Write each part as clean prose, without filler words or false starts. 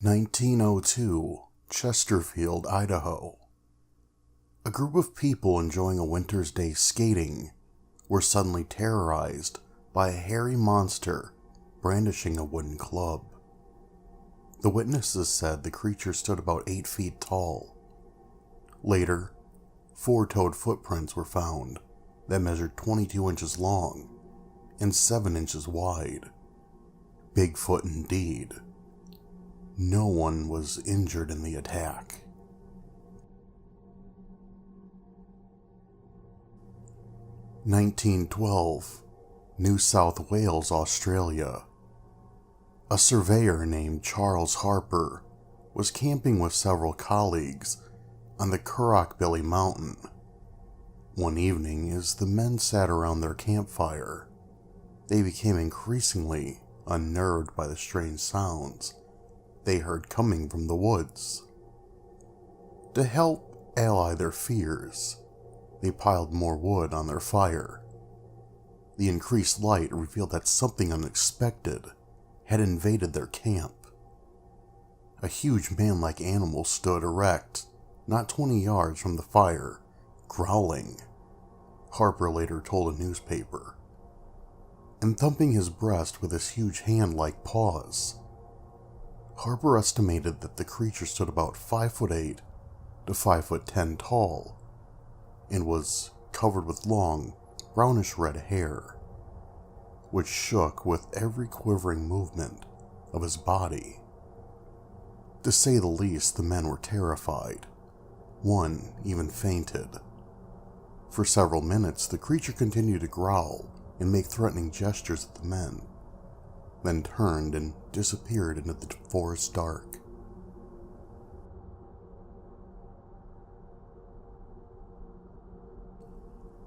1902, Chesterfield, Idaho. A group of people enjoying a winter's day skating were suddenly terrorized by a hairy monster brandishing a wooden club. The witnesses said the creature stood about 8 feet tall. Later, 4-toed footprints were found that measured 22 inches long and 7 inches wide. Bigfoot indeed. No one was injured in the attack. (1912) New South Wales, Australia. A surveyor named Charles Harper was camping with several colleagues on the Currachbilly Mountain. One evening, as the men sat around their campfire, they became increasingly unnerved by the strange sounds they heard coming from the woods. To help allay their fears, they piled more wood on their fire. The increased light revealed that something unexpected had invaded their camp. A huge man-like animal stood erect, not 20 yards from the fire, growling, Harper later told a newspaper, and thumping his breast with his huge hand-like paws. Harper estimated that the creature stood about 5'8" to 5'10" tall, and was covered with long, brownish-red hair, which shook with every quivering movement of his body. To say the least, the men were terrified. One even fainted. For several minutes, the creature continued to growl and make threatening gestures at the men, then turned and disappeared into the forest dark.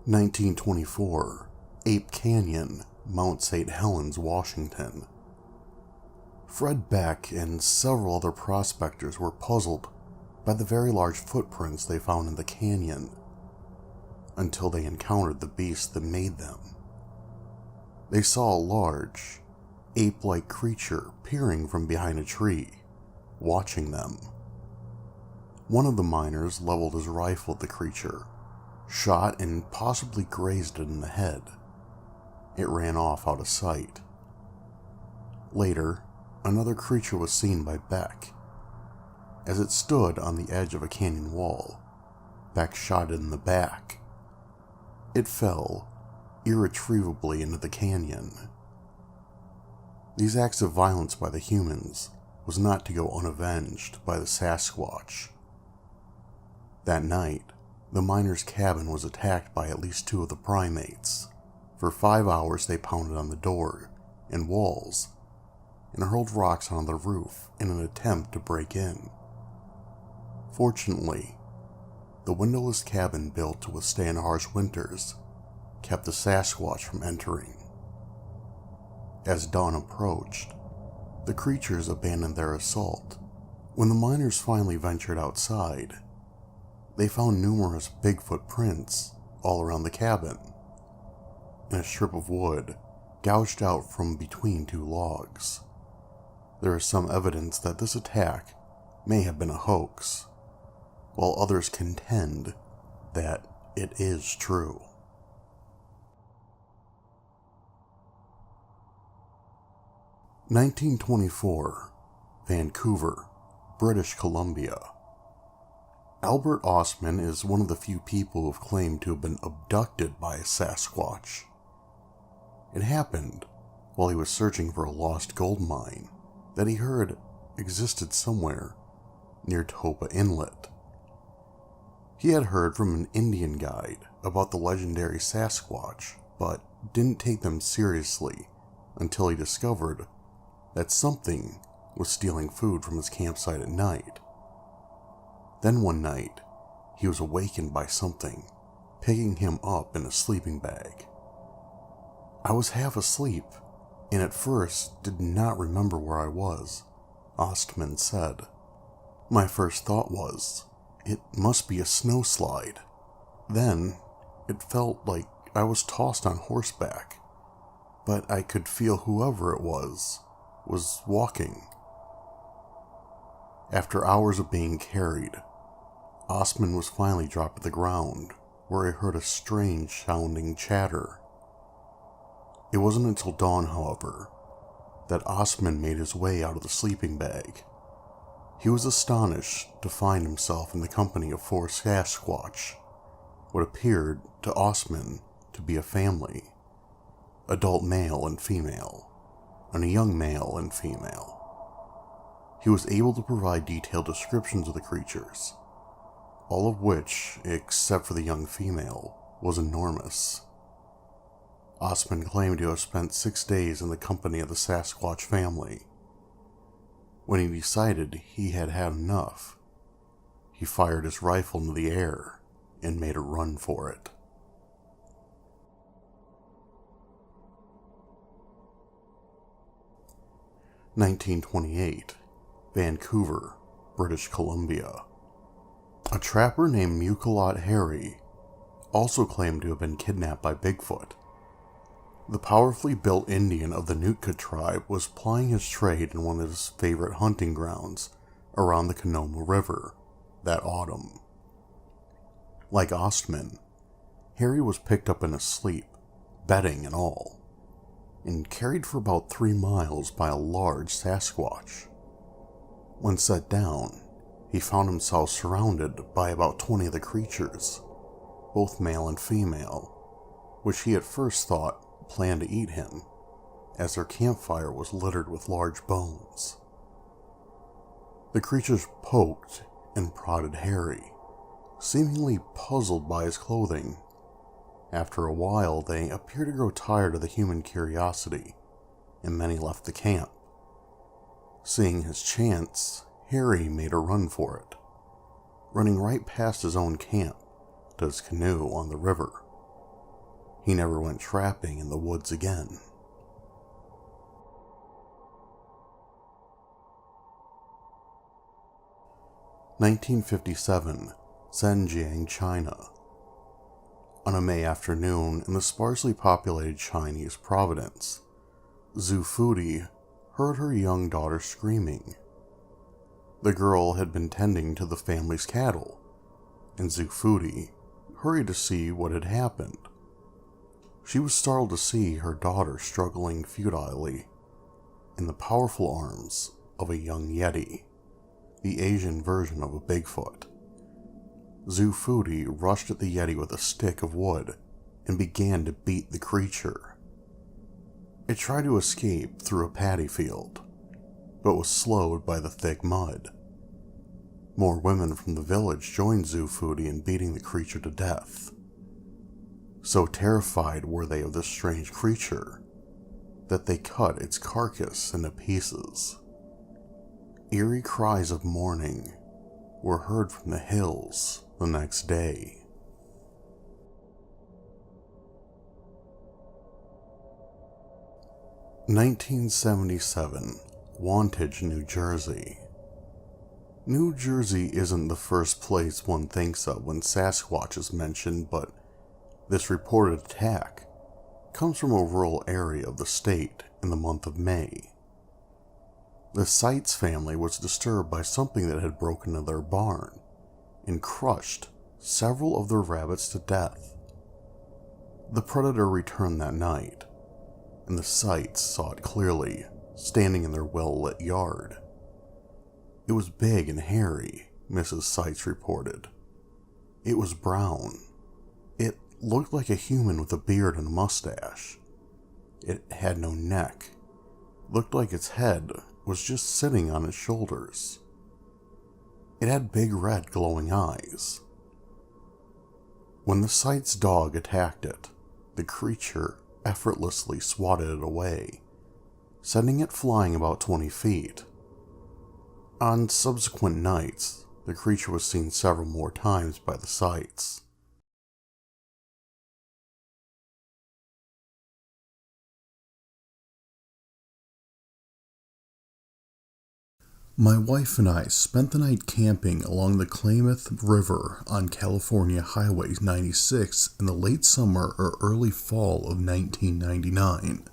(1924) Ape Canyon, Mount St. Helens, Washington. Fred Beck and several other prospectors were puzzled by the very large footprints they found in the canyon, until they encountered the beast that made them. They saw a large, ape-like creature peering from behind a tree, watching them. One of the miners leveled his rifle at the creature, shot and possibly grazed it in the head. It ran off out of sight. Later, another creature was seen by Beck. As it stood on the edge of a canyon wall, Beck shot it in the back. It fell irretrievably into the canyon. These acts of violence by the humans was not to go unavenged by the Sasquatch. That night, the miner's cabin was attacked by at least 2 of the primates. For 5 hours they pounded on the door and walls and hurled rocks on the roof in an attempt to break in. Fortunately, the windowless cabin built to withstand harsh winters kept the Sasquatch from entering. As dawn approached, the creatures abandoned their assault. When the miners finally ventured outside, they found numerous Bigfoot prints all around the cabin, and a strip of wood gouged out from between 2 logs. There is some evidence that this attack may have been a hoax, while others contend that it is true. (1924) Vancouver, British Columbia. Albert Ostman is one of the few people who have claimed to have been abducted by a Sasquatch. It happened while he was searching for a lost gold mine that he heard existed somewhere near Topa Inlet. He had heard from an Indian guide about the legendary Sasquatch, but didn't take them seriously until he discovered that something was stealing food from his campsite at night. Then one night, he was awakened by something picking him up in a sleeping bag. "I was half asleep, and at first did not remember where I was," Ostman said. "My first thought was, it must be a snowslide. Then, it felt like I was tossed on horseback, but I could feel whoever it was walking. After hours of being carried, Osman was finally dropped to the ground, where he heard a strange sounding chatter. It wasn't until dawn, however, that Osman made his way out of the sleeping bag. He was astonished to find himself in the company of 4 Sasquatch, what appeared to Osman to be a family, adult male and female, and a young male and female. He was able to provide detailed descriptions of the creatures, all of which, except for the young female, was enormous. Osman claimed to have spent 6 days in the company of the Sasquatch family. When he decided he had had enough, he fired his rifle into the air and made a run for it. (1928) Vancouver, British Columbia. A trapper named Muckalot Harry also claimed to have been kidnapped by Bigfoot. The powerfully built Indian of the Nootka tribe was plying his trade in one of his favorite hunting grounds around the Canoma River that autumn. Like Ostman, Harry was picked up in his sleep, bedding and all, and carried for about 3 miles by a large Sasquatch. When set down, he found himself surrounded by about 20 of the creatures, both male and female, which he at first thought planned to eat him, as their campfire was littered with large bones. The creatures poked and prodded Harry, seemingly puzzled by his clothing. After a while, they appeared to grow tired of the human curiosity, and many left the camp. Seeing his chance, Harry made a run for it, running right past his own camp to his canoe on the river. He never went trapping in the woods again. (1957) Zhenjiang, China. On a May afternoon in the sparsely populated Chinese province, Zhu Fudi heard her young daughter screaming. The girl had been tending to the family's cattle, and Zhu Fudi hurried to see what had happened. She was startled to see her daughter struggling futilely in the powerful arms of a young Yeti, the Asian version of a Bigfoot. Zhu Fudi rushed at the Yeti with a stick of wood and began to beat the creature. It tried to escape through a paddy field, but was slowed by the thick mud. More women from the village joined Zhu Fudi in beating the creature to death. So terrified were they of this strange creature that they cut its carcass into pieces. Eerie cries of mourning were heard from the hills the next day. (1977) Wantage, New Jersey. New Jersey isn't the first place one thinks of when Sasquatch is mentioned, but this reported attack comes from a rural area of the state in the month of May. The Seitz family was disturbed by something that had broken into their barn and crushed several of their rabbits to death. The predator returned that night, and the Seitz saw it clearly, standing in their well-lit yard. It was big and hairy, Mrs. Seitz reported. It was brown. It looked like a human with a beard and a mustache. It had no neck. Looked like its head was just sitting on its shoulders. It had big red glowing eyes. When the Seitz dog attacked it, the creature effortlessly swatted it away, sending it flying about 20 feet. On subsequent nights, the creature was seen several more times by the Seitz. My wife and I spent the night camping along the Klamath River on California Highway 96 in the late summer or early fall of 1999.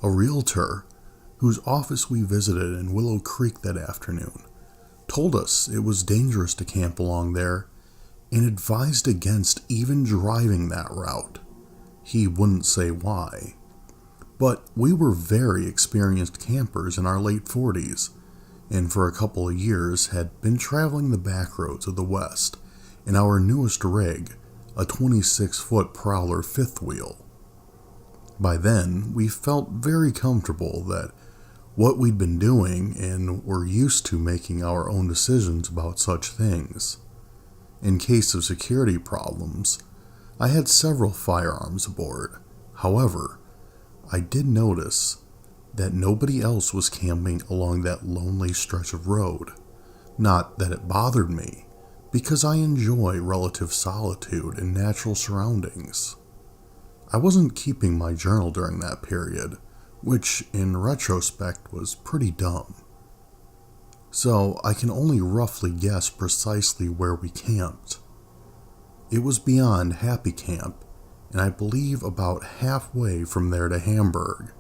A realtor whose office we visited in Willow Creek that afternoon, told us it was dangerous to camp along there and advised against even driving that route. He wouldn't say why. But we were very experienced campers in our late 40s, and for a couple of years had been traveling the back roads of the West in our newest rig, a 26-foot Prowler fifth wheel. By then, we felt very comfortable that what we'd been doing and were used to making our own decisions about such things. In case of security problems, I had several firearms aboard. However, I did notice that nobody else was camping along that lonely stretch of road. Not that it bothered me, because I enjoy relative solitude and natural surroundings. I wasn't keeping my journal during that period, which in retrospect was pretty dumb. So I can only roughly guess precisely where we camped. It was beyond Happy Camp, and I believe about halfway from there to Hamburg,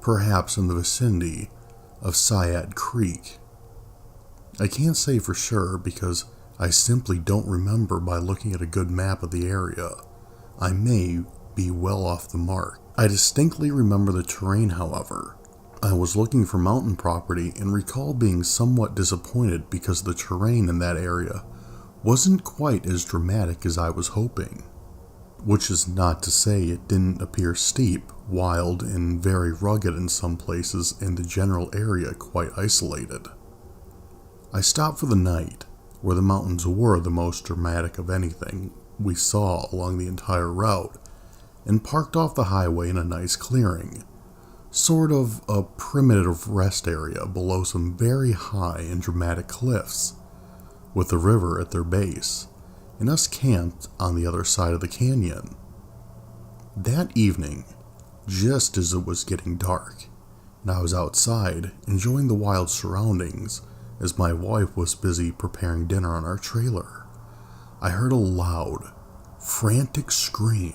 perhaps in the vicinity of Syad Creek. I can't say for sure because I simply don't remember by looking at a good map of the area. I may be well off the mark. I distinctly remember the terrain, however. I was looking for mountain property and recall being somewhat disappointed because the terrain in that area wasn't quite as dramatic as I was hoping. Which is not to say it didn't appear steep, wild, and very rugged in some places, and the general area quite isolated. I stopped for the night, where the mountains were the most dramatic of anything we saw along the entire route, and parked off the highway in a nice clearing, sort of a primitive rest area below some very high and dramatic cliffs, with the river at their base, and us camped on the other side of the canyon. That evening, just as it was getting dark, and I was outside enjoying the wild surroundings as my wife was busy preparing dinner on our trailer, I heard a loud, frantic scream,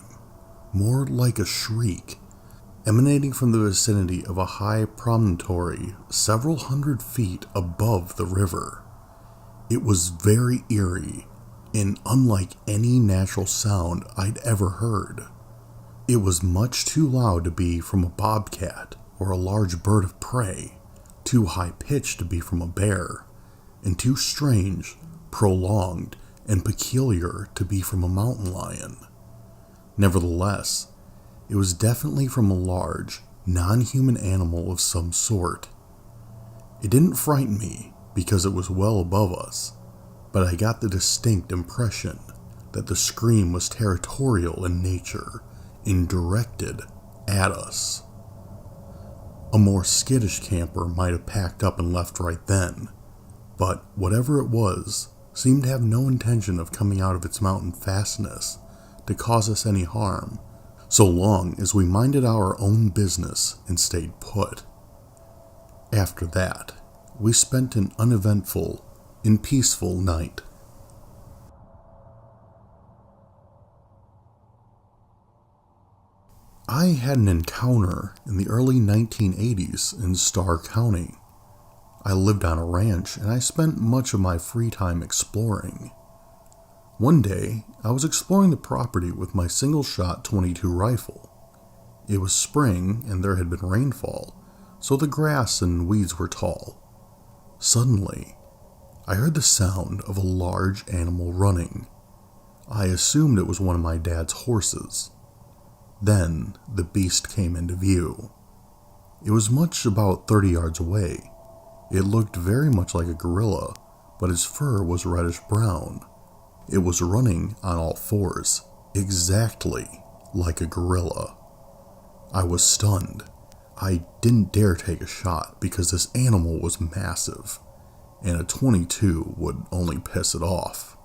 more like a shriek, emanating from the vicinity of a high promontory several hundred feet above the river. It was very eerie and unlike any natural sound I'd ever heard. It was much too loud to be from a bobcat or a large bird of prey, too high-pitched to be from a bear, and too strange, prolonged, and peculiar to be from a mountain lion. Nevertheless, it was definitely from a large, non-human animal of some sort. It didn't frighten me because it was well above us, but I got the distinct impression that the scream was territorial in nature and directed at us. A more skittish camper might have packed up and left right then, but whatever it was seemed to have no intention of coming out of its mountain fastness to cause us any harm, so long as we minded our own business and stayed put. After that, we spent an uneventful and peaceful night. I had an encounter in the early 1980s in Starr County. I lived on a ranch and I spent much of my free time exploring. One day, I was exploring the property with my single-shot .22 rifle. It was spring and there had been rainfall, so the grass and weeds were tall. Suddenly, I heard the sound of a large animal running. I assumed it was one of my dad's horses. Then, the beast came into view. It was much about 30 yards away. It looked very much like a gorilla, but its fur was reddish-brown. It was running on all fours, exactly like a gorilla. I was stunned. I didn't dare take a shot because this animal was massive, and a .22 would only piss it off.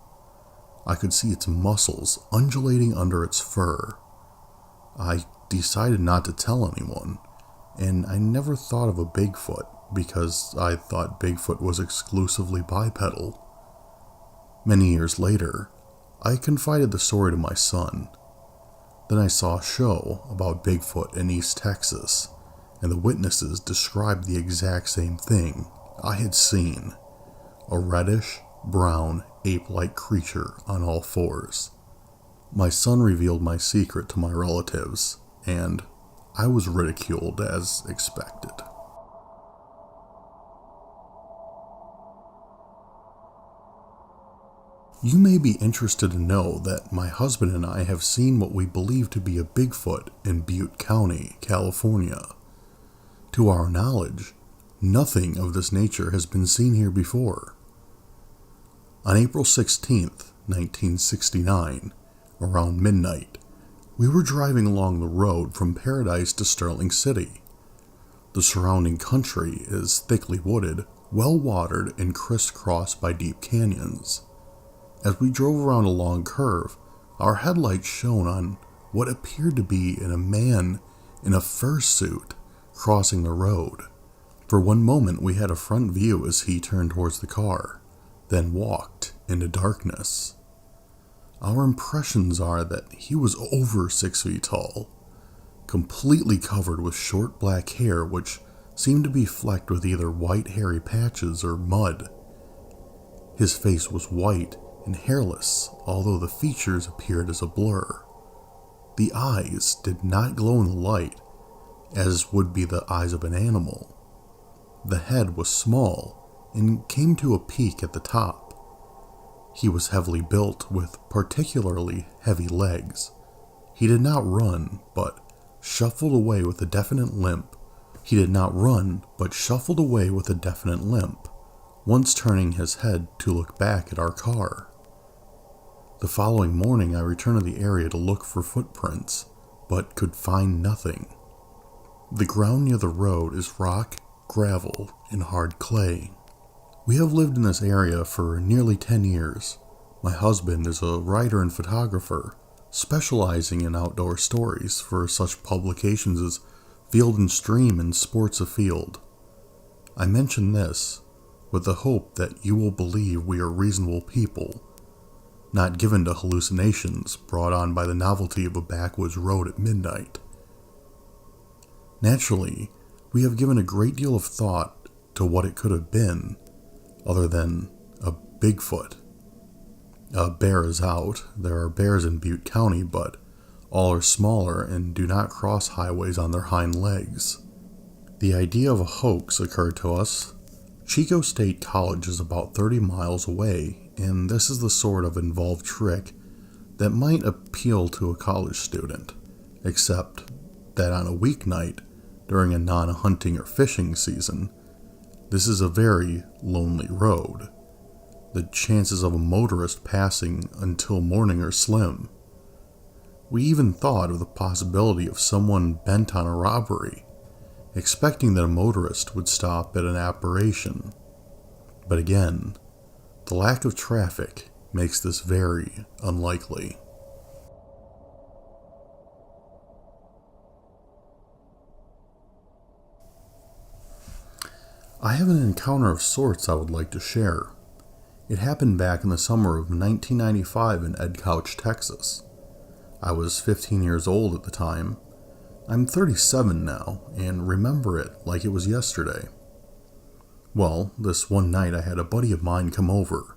I could see its muscles undulating under its fur. I decided not to tell anyone, and I never thought of a Bigfoot because I thought Bigfoot was exclusively bipedal. Many years later, I confided the story to my son. Then I saw a show about Bigfoot in East Texas, and the witnesses described the exact same thing I had seen: a reddish, brown, ape-like creature on all fours. My son revealed my secret to my relatives, and I was ridiculed as expected. You may be interested to know that my husband and I have seen what we believe to be a Bigfoot in Butte County, California. To our knowledge, nothing of this nature has been seen here before. On April 16th, 1969, around midnight, we were driving along the road from Paradise to Sterling City. The surrounding country is thickly wooded, well-watered, and crisscrossed by deep canyons. As we drove around a long curve, our headlights shone on what appeared to be a man in a fursuit crossing the road. For one moment we had a front view as he turned towards the car, then walked into darkness. Our impressions are that he was over 6 feet tall, completely covered with short black hair which seemed to be flecked with either white hairy patches or mud. His face was white and hairless, although the features appeared as a blur. The eyes did not glow in the light, as would be the eyes of an animal. The head was small and came to a peak at the top. He was heavily built with particularly heavy legs. He did not run, but shuffled away with a definite limp. Once turning his head to look back at our car. The following morning I returned to the area to look for footprints, but could find nothing. The ground near the road is rock, gravel, and hard clay. We have lived in this area for nearly 10 years. My husband is a writer and photographer, specializing in outdoor stories for such publications as Field and Stream and Sports Afield. I mention this with the hope that you will believe we are reasonable people, not given to hallucinations brought on by the novelty of a backwoods road at midnight. Naturally, we have given a great deal of thought to what it could have been, other than a Bigfoot. A bear is out. There are bears in Butte County, but all are smaller and do not cross highways on their hind legs. The idea of a hoax occurred to us. Chico State College is about 30 miles away, and this is the sort of involved trick that might appeal to a college student, except that on a weeknight, during a non-hunting or fishing season, this is a very lonely road. The chances of a motorist passing until morning are slim. We even thought of the possibility of someone bent on a robbery, expecting that a motorist would stop at an apparition. But again, the lack of traffic makes this very unlikely. I have an encounter of sorts I would like to share. It happened back in the summer of 1995 in Edcouch, Texas. I was 15 years old at the time. I'm 37 now, and remember it like it was yesterday. Well, this one night I had a buddy of mine come over.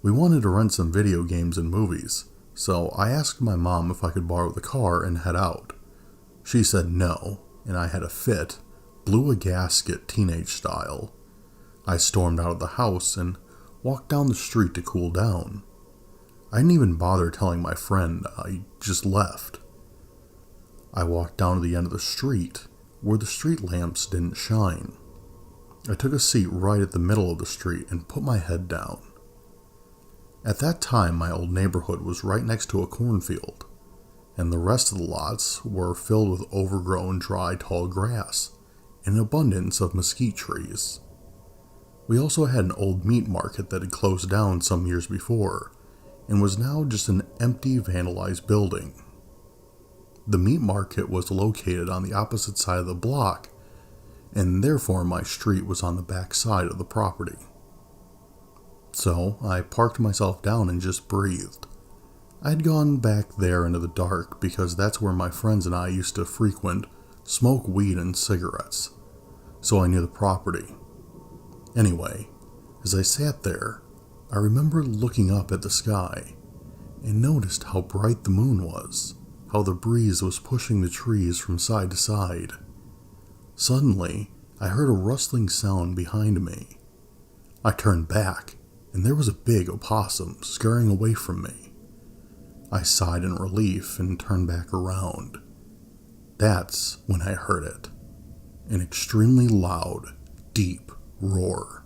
We wanted to rent some video games and movies, so I asked my mom if I could borrow the car and head out. She said no, and I had a fit, blew a gasket teenage style. I stormed out of the house and walked down the street to cool down. I didn't even bother telling my friend, I just left. I walked down to the end of the street, where the street lamps didn't shine. I took a seat right at the middle of the street and put my head down. At that time, my old neighborhood was right next to a cornfield, and the rest of the lots were filled with overgrown, dry, tall grass and an abundance of mesquite trees. We also had an old meat market that had closed down some years before, and was now just an empty, vandalized building. The meat market was located on the opposite side of the block, and therefore my street was on the back side of the property. So I parked myself down and just breathed. I had gone back there into the dark because that's where my friends and I used to frequent smoke weed and cigarettes, so I knew the property. Anyway, as I sat there, I remember looking up at the sky and noticed how bright the moon was, how the breeze was pushing the trees from side to side. Suddenly, I heard a rustling sound behind me. I turned back, and there was a big opossum scurrying away from me. I sighed in relief and turned back around. That's when I heard it. An extremely loud, deep roar.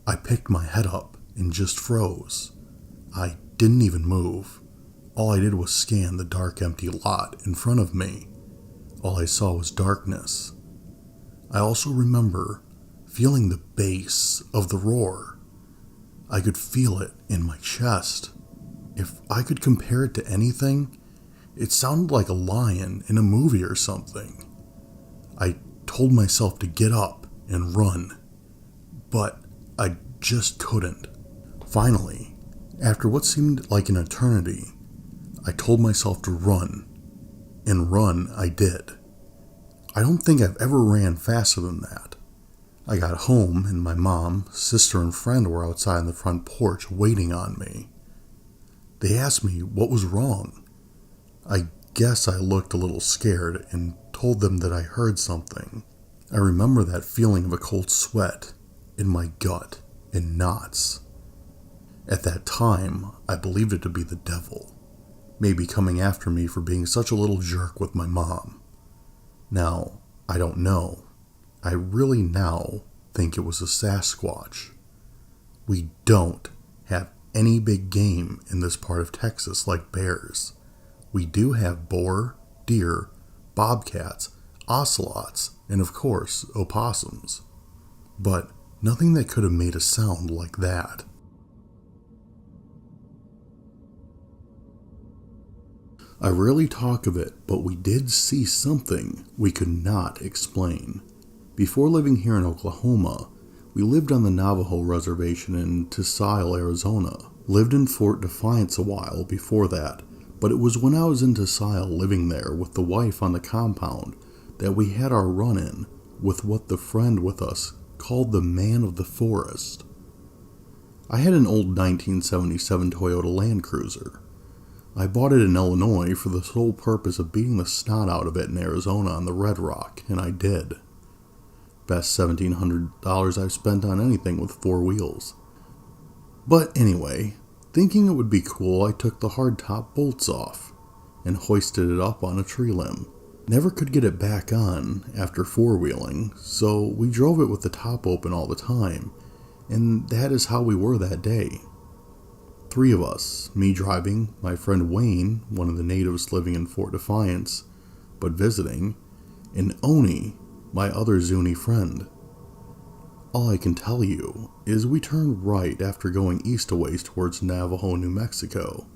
I picked my head up and just froze. I didn't even move. All I did was scan the dark, empty lot in front of me. All I saw was darkness. I also remember feeling the bass of the roar. I could feel it in my chest. If I could compare it to anything, it sounded like a lion in a movie or something. I told myself to get up and run, but I just couldn't. Finally, after what seemed like an eternity, I told myself to run, and run I did. I don't think I've ever ran faster than that. I got home, and my mom, sister, and friend were outside on the front porch waiting on me. They asked me what was wrong. I guess I looked a little scared and told them that I heard something. I remember that feeling of a cold sweat in my gut and knots. At that time, I believed it to be the devil, maybe coming after me for being such a little jerk with my mom. Now, I don't know. I really now think it was a Sasquatch. We don't have any big game in this part of Texas like bears. We do have boar, deer, bobcats, ocelots, and of course, opossums. But nothing that could have made a sound like that. I rarely talk of it, but we did see something we could not explain. Before living here in Oklahoma, we lived on the Navajo reservation in Tusaile, Arizona. Lived in Fort Defiance a while before that, but it was when I was in Tusaile living there with the wife on the compound that we had our run-in with what the friend with us called the man of the forest. I had an old 1977 Toyota Land Cruiser. I bought it in Illinois for the sole purpose of beating the snot out of it in Arizona on the Red Rock, and I did. Best $1,700 I've spent on anything with four wheels. But anyway, thinking it would be cool, I took the hardtop bolts off and hoisted it up on a tree limb. Never could get it back on after four-wheeling, so we drove it with the top open all the time, and that is how we were that day. Three of us, me driving, my friend Wayne, one of the natives living in Fort Defiance, but visiting, and Oni, my other Zuni friend. All I can tell you is we turned right after going east a ways towards Navajo, New Mexico.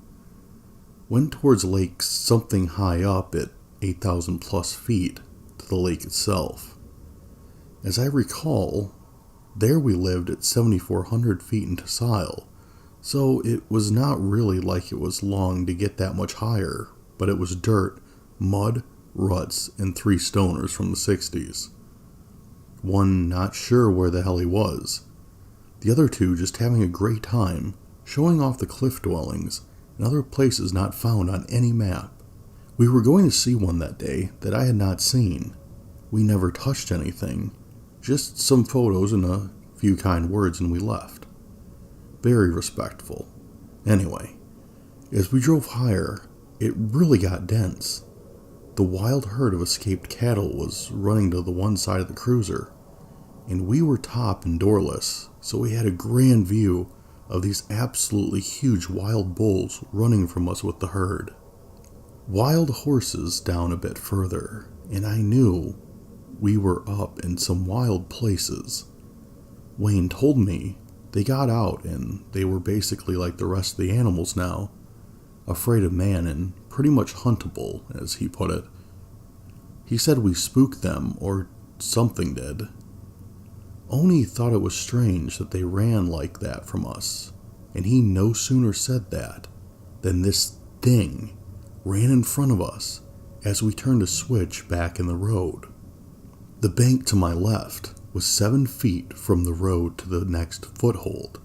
Went towards Lake something high up at 8,000 plus feet to the lake itself. As I recall, there we lived at 7,400 feet in Tusaile, so it was not really like it was long to get that much higher, but it was dirt, mud, ruts, and three stoners from the 60s. One not sure where the hell he was. The other two just having a great time, showing off the cliff dwellings and other places not found on any map. We were going to see one that day that I had not seen. We never touched anything, just some photos and a few kind words, and we left. Very respectful. Anyway, as we drove higher, it really got dense. The wild herd of escaped cattle was running to the one side of the cruiser, and we were top and doorless, so we had a grand view of these absolutely huge wild bulls running from us with the herd. Wild horses down a bit further, and I knew we were up in some wild places. Wayne told me they got out and they were basically like the rest of the animals now, afraid of man and pretty much huntable, as he put it. He said we spooked them, or something did. Oni thought it was strange that they ran like that from us, and he no sooner said that than this thing ran in front of us as we turned a switch back in the road. The bank to my left was 7 feet from the road to the next foothold,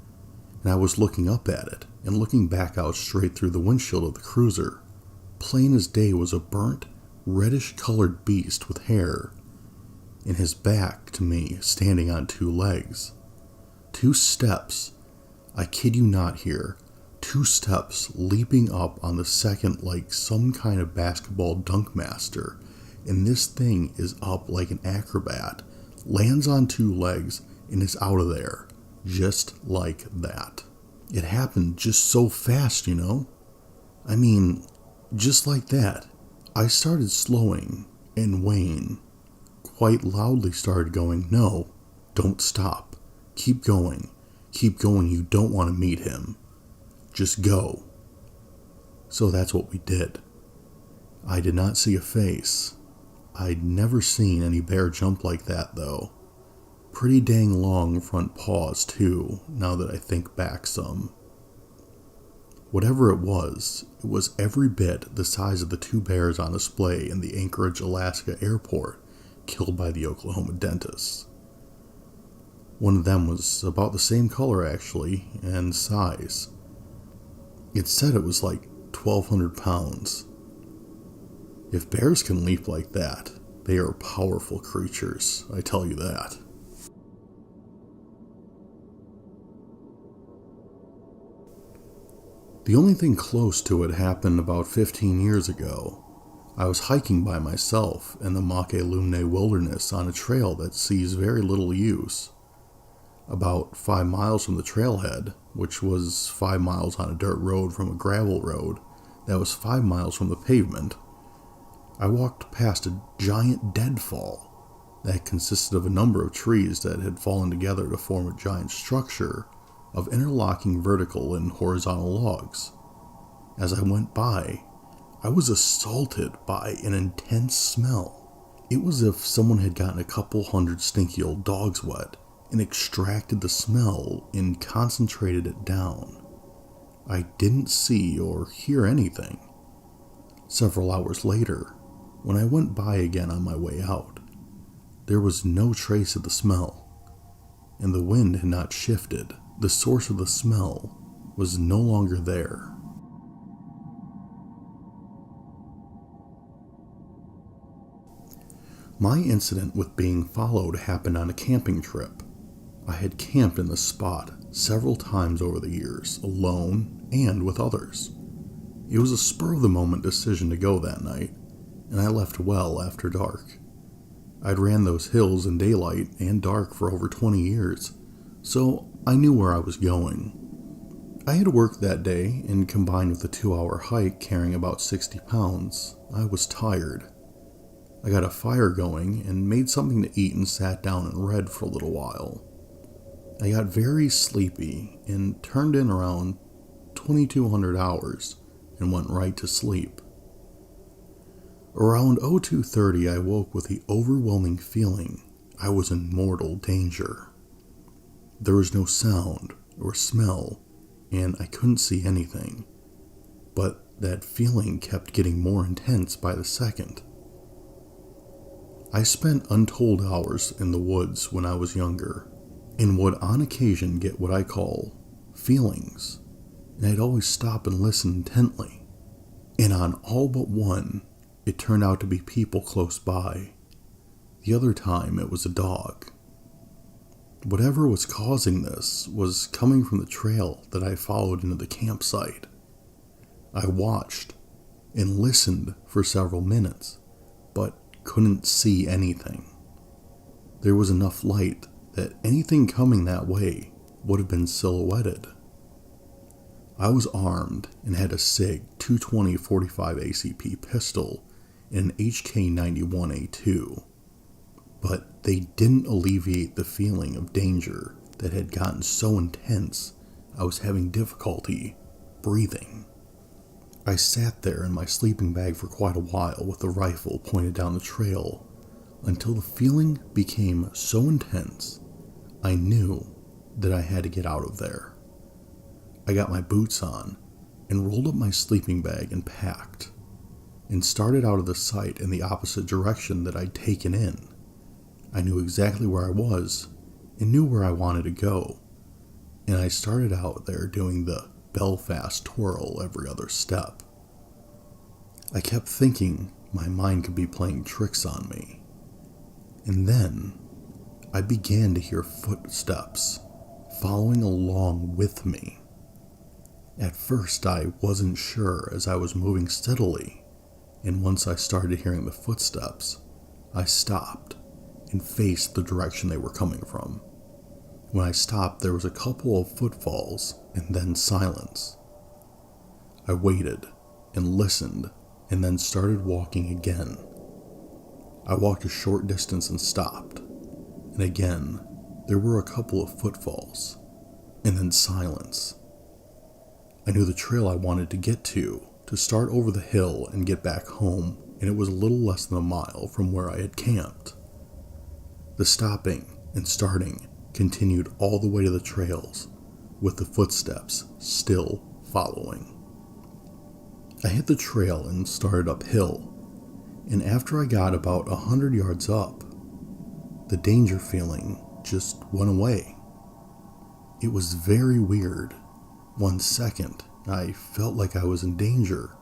and I was looking up at it and looking back out straight through the windshield of the cruiser. Plain as day was a burnt, reddish-colored beast with hair, and his back to me standing on 2 legs. 2 steps, I kid you not here, 2 steps leaping up on the second like some kind of basketball dunk master, and this thing is up like an acrobat, lands on 2 legs, and is out of there, just like that. It happened just so fast, you know? I mean, just like that. I started slowing, and Wayne quite loudly started going, "No, don't stop. Keep going. Keep going. You don't want to meet him. Just go." So that's what we did. I did not see a face. I'd never seen any bear jump like that, though. Pretty dang long front paws, too, now that I think back some. Whatever it was every bit the size of the 2 bears on display in the Anchorage, Alaska airport killed by the Oklahoma dentists. One of them was about the same color, actually, and size. It said it was like 1,200 pounds. If bears can leap like that, they are powerful creatures, I tell you that. The only thing close to it happened about 15 years ago. I was hiking by myself in the Makelumne wilderness on a trail that sees very little use. About 5 miles from the trailhead, which was 5 miles on a dirt road from a gravel road that was 5 miles from the pavement, I walked past a giant deadfall that consisted of a number of trees that had fallen together to form a giant structure of interlocking vertical and horizontal logs. As I went by, I was assaulted by an intense smell. It was as if someone had gotten a couple hundred stinky old dogs wet and extracted the smell and concentrated it down. I didn't see or hear anything. Several hours later, when I went by again on my way out, there was no trace of the smell, and the wind had not shifted. The source of the smell was no longer there. My incident with being followed happened on a camping trip. I had camped in the spot several times over the years, alone and with others. It was a spur-of-the-moment decision to go that night, and I left well after dark. I'd ran those hills in daylight and dark for over 20 years, so I knew where I was going. I had worked that day, and combined with a 2-hour hike carrying about 60 pounds, I was tired. I got a fire going and made something to eat and sat down and read for a little while. I got very sleepy and turned in around 2200 hours and went right to sleep. Around 02:30, I woke with the overwhelming feeling I was in mortal danger. There was no sound or smell, and I couldn't see anything, but that feeling kept getting more intense by the second. I spent untold hours in the woods when I was younger, and would on occasion get what I call feelings, and I'd always stop and listen intently, and on all but one, it turned out to be people close by. The other time, it was a dog. Whatever was causing this was coming from the trail that I followed into the campsite. I watched and listened for several minutes, but couldn't see anything. There was enough light that anything coming that way would have been silhouetted. I was armed and had a SIG 220 45 ACP pistol and an HK91A2, but they didn't alleviate the feeling of danger that had gotten so intense I was having difficulty breathing. I sat there in my sleeping bag for quite a while with the rifle pointed down the trail until the feeling became so intense I knew that I had to get out of there. I got my boots on and rolled up my sleeping bag and packed. and started out of the sight in the opposite direction that I'd taken in. I knew exactly where I was and knew where I wanted to go, and I started out there doing the Belfast twirl every other step. I kept thinking my mind could be playing tricks on me, and then I began to hear footsteps following along with me. At first I wasn't sure as I was moving steadily, and once I started hearing the footsteps, I stopped and faced the direction they were coming from. When I stopped, there was a couple of footfalls and then silence. I waited and listened and then started walking again. I walked a short distance and stopped, and again there were a couple of footfalls and then silence. I knew the trail I wanted to get to start over the hill and get back home, and it was a little less than a mile from where I had camped. The stopping and starting continued all the way to the trails, with the footsteps still following. I hit the trail and started uphill, and after I got about 100 yards up, the danger feeling just went away. It was very weird. 1 second, I felt like I was in danger,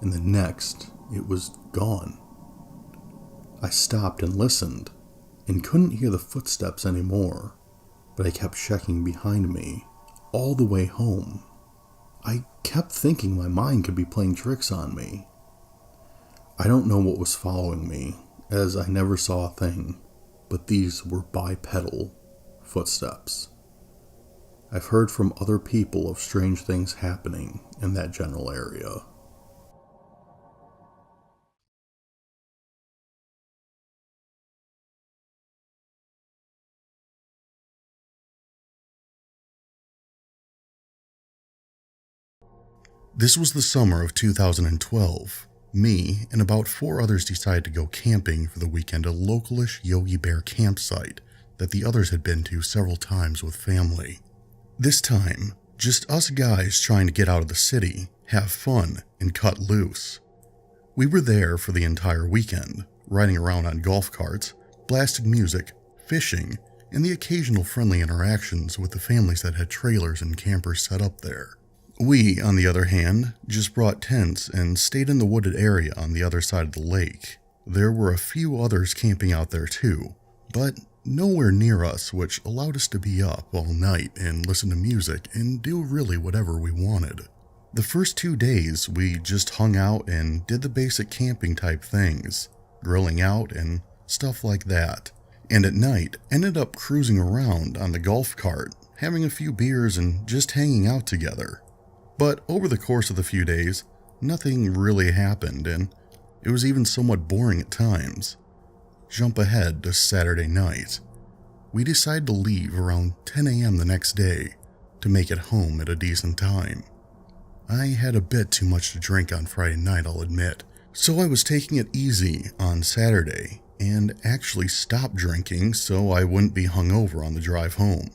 and the next, it was gone. I stopped and listened, and couldn't hear the footsteps anymore, but I kept checking behind me all the way home. I kept thinking my mind could be playing tricks on me. I don't know what was following me, as I never saw a thing, but these were bipedal footsteps. I've heard from other people of strange things happening in that general area. This was the summer of 2012. Me and about 4 others decided to go camping for the weekend at a localish Yogi Bear campsite that the others had been to several times with family. This time, just us guys trying to get out of the city, have fun, and cut loose. We were there for the entire weekend, riding around on golf carts, blasting music, fishing, and the occasional friendly interactions with the families that had trailers and campers set up there. We, on the other hand, just brought tents and stayed in the wooded area on the other side of the lake. There were a few others camping out there too, but nowhere near us, which allowed us to be up all night and listen to music and do really whatever we wanted. The first 2 days, we just hung out and did the basic camping type things, grilling out and stuff like that. And at night, ended up cruising around on the golf cart, having a few beers and just hanging out together. But over the course of the few days, nothing really happened, and it was even somewhat boring at times. Jump ahead to Saturday night. We decided to leave around 10 a.m. the next day to make it home at a decent time. I had a bit too much to drink on Friday night, I'll admit, so I was taking it easy on Saturday and actually stopped drinking so I wouldn't be hungover on the drive home.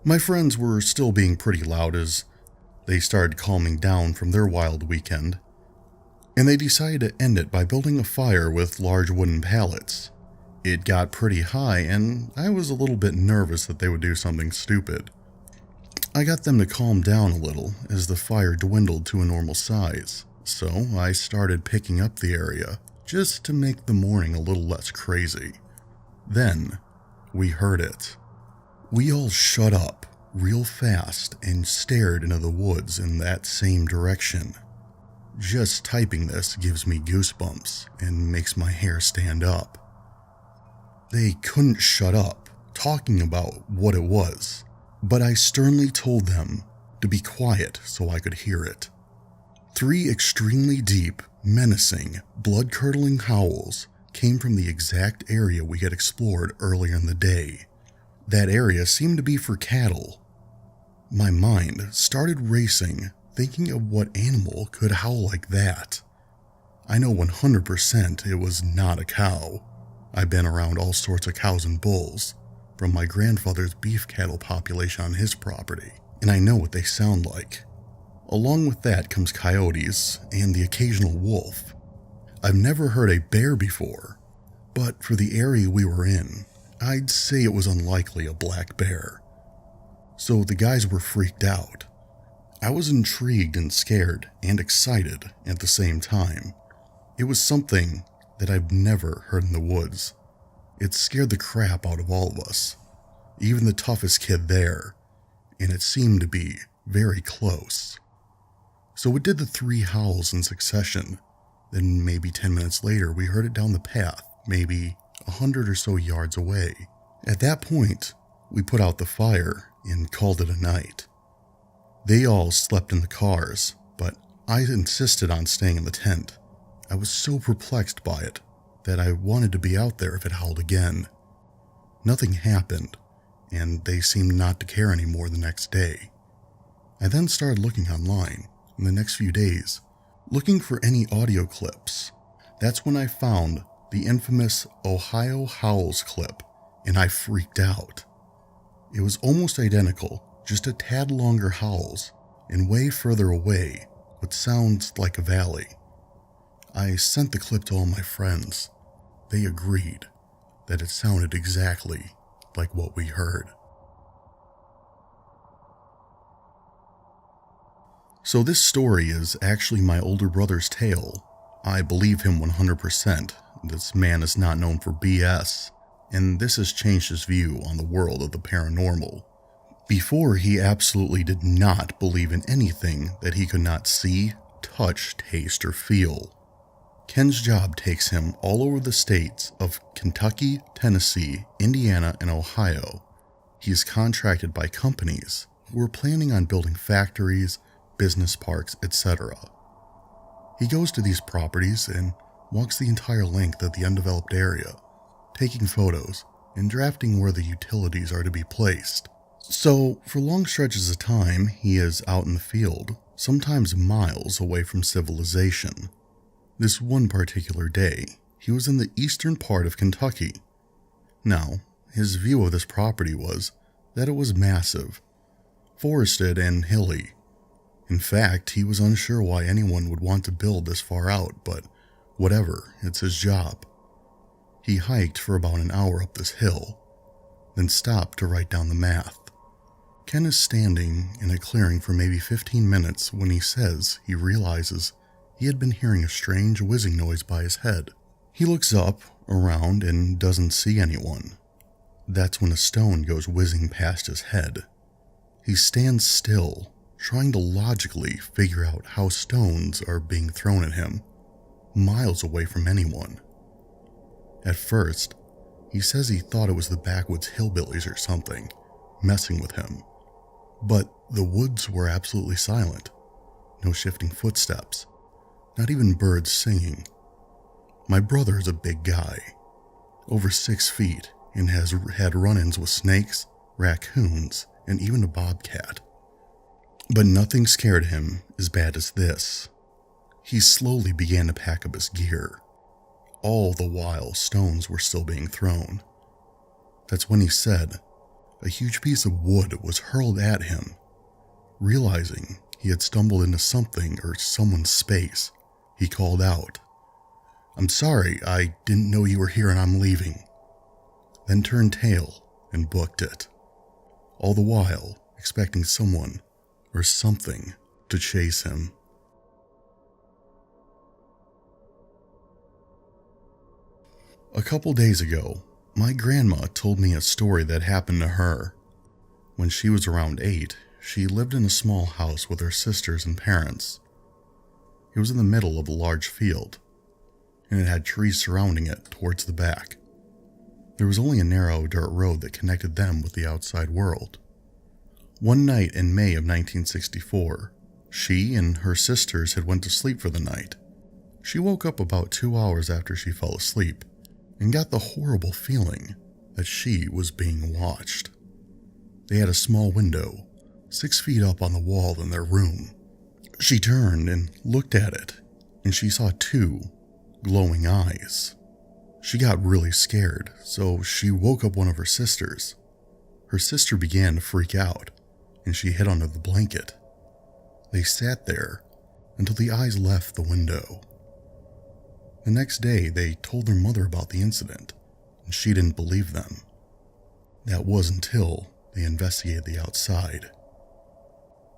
My friends were still being pretty loud as they started calming down from their wild weekend, and they decided to end it by building a fire with large wooden pallets. It got pretty high, and I was a little bit nervous that they would do something stupid. I got them to calm down a little as the fire dwindled to a normal size, so I started picking up the area just to make the morning a little less crazy. Then, we heard it. We all shut up real fast and stared into the woods in that same direction. Just typing this gives me goosebumps and makes my hair stand up. They couldn't shut up talking about what it was, but I sternly told them to be quiet so I could hear it. 3 extremely deep, menacing, blood-curdling howls came from the exact area we had explored earlier in the day. That area seemed to be for cattle. My mind started racing, thinking of what animal could howl like that. I know 100% it was not a cow. I've been around all sorts of cows and bulls, from my grandfather's beef cattle population on his property, and I know what they sound like. Along with that comes coyotes and the occasional wolf, I've never heard a bear before, but for the area we were in, I'd say it was unlikely a black bear. So the guys were freaked out. I was intrigued and scared and excited at the same time. It was something that I've never heard in the woods. It scared the crap out of all of us, even the toughest kid there, and it seemed to be very close. So it did the 3 howls in succession. Then maybe 10 minutes later, we heard it down the path, maybe 100 or so yards away. At that point, we put out the fire and called it a night. They all slept in the cars, but I insisted on staying in the tent. I was so perplexed by it that I wanted to be out there if it howled again. Nothing happened, and they seemed not to care anymore the next day. I then started looking online in the next few days, looking for any audio clips. That's when I found the infamous Ohio Howls clip, and I freaked out. It was almost identical, just a tad longer howls, and way further away, what sounds like a valley. I sent the clip to all my friends. They agreed that it sounded exactly like what we heard. So this story is actually my older brother's tale. I believe him 100%. This man is not known for BS, and this has changed his view on the world of the paranormal. Before, he absolutely did not believe in anything that he could not see, touch, taste, or feel. Ken's job takes him all over the states of Kentucky, Tennessee, Indiana, and Ohio. He is contracted by companies who are planning on building factories, business parks, etc. He goes to these properties and walks the entire length of the undeveloped area, taking photos and drafting where the utilities are to be placed. So, for long stretches of time, he is out in the field, sometimes miles away from civilization. This one particular day, he was in the eastern part of Kentucky. Now, his view of this property was that it was massive, forested and hilly. In fact, he was unsure why anyone would want to build this far out, but whatever, it's his job. He hiked for about an hour up this hill, then stopped to write down the math. Ken is standing in a clearing for maybe 15 minutes when he says he realizes he had been hearing a strange whizzing noise by his head. He looks up, around, and doesn't see anyone. That's when a stone goes whizzing past his head. He stands still, trying to logically figure out how stones are being thrown at him, miles away from anyone. At first, he says he thought it was the backwoods hillbillies or something, messing with him. But the woods were absolutely silent. No shifting footsteps. Not even birds singing. My brother is a big guy, over 6 feet, and has had run-ins with snakes, raccoons, and even a bobcat. But nothing scared him as bad as this. He slowly began to pack up his gear. All the while, stones were still being thrown. That's when he said a huge piece of wood was hurled at him. Realizing he had stumbled into something or someone's space, he called out, "I'm sorry, I didn't know you were here and I'm leaving." Then turned tail and booked it. All the while, expecting someone or something to chase him. A couple days ago, my grandma told me a story that happened to her. When she was around 8, she lived in a small house with her sisters and parents. It was in the middle of a large field, and it had trees surrounding it towards the back. There was only a narrow dirt road that connected them with the outside world. One night in May of 1964, she and her sisters had went to sleep for the night. She woke up about 2 hours after she fell asleep, and got the horrible feeling that she was being watched. They had a small window, 6 feet up on the wall in their room. She turned and looked at it, and she saw 2 glowing eyes. She got really scared, so she woke up one of her sisters. Her sister began to freak out, and she hid under the blanket. They sat there until the eyes left the window. The next day, they told their mother about the incident, and she didn't believe them. That was until they investigated the outside.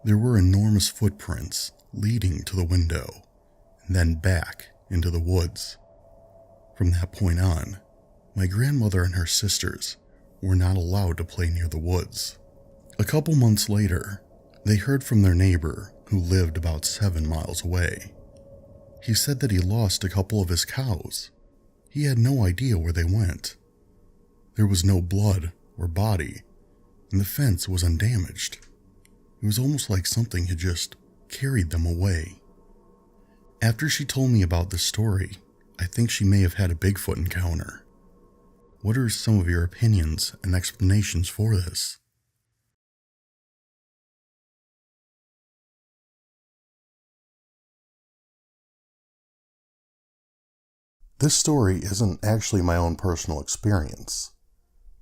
There were enormous footprints leading to the window, and then back into the woods. From that point on, my grandmother and her sisters were not allowed to play near the woods. A couple months later, they heard from their neighbor who lived about 7 miles away. He said that he lost a couple of his cows. He had no idea where they went. There was no blood or body, and the fence was undamaged. It was almost like something had just carried them away. After she told me about this story, I think she may have had a Bigfoot encounter. What are some of your opinions and explanations for this? This story isn't actually my own personal experience,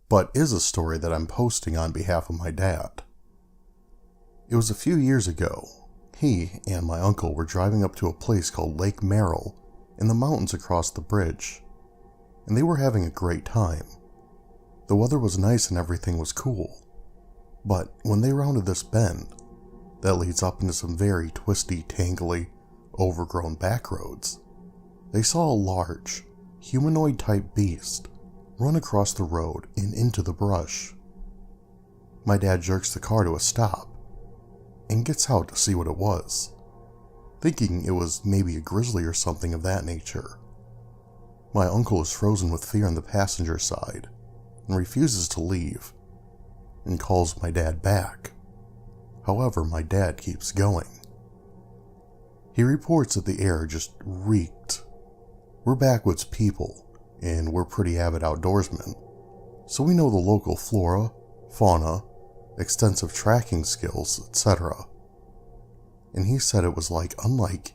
but is a story that I'm posting on behalf of my dad. It was a few years ago. He and my uncle were driving up to a place called Lake Merrill in the mountains across the bridge, and they were having a great time. The weather was nice and everything was cool, but when they rounded this bend that leads up into some very twisty, tangly, overgrown back roads, they saw a large, humanoid-type beast run across the road and into the brush. My dad jerks the car to a stop and gets out to see what it was, thinking it was maybe a grizzly or something of that nature. My uncle is frozen with fear on the passenger side and refuses to leave and calls my dad back. However, my dad keeps going. He reports that the air just reeked. We're backwoods people, and we're pretty avid outdoorsmen, so we know the local flora, fauna, extensive tracking skills, etc. And he said it was unlike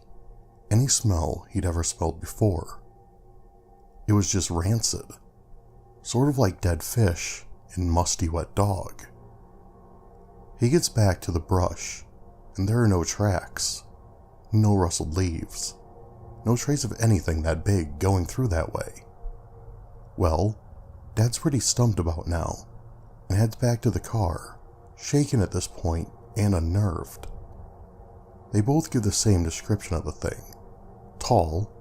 any smell he'd ever smelled before. It was just rancid, sort of like dead fish and musty wet dog. He gets back to the brush, and there are no tracks, no rustled leaves, no trace of anything that big going through that way. Well, Dad's pretty stumped about now, and heads back to the car, shaken at this point and unnerved. They both give the same description of the thing. Tall,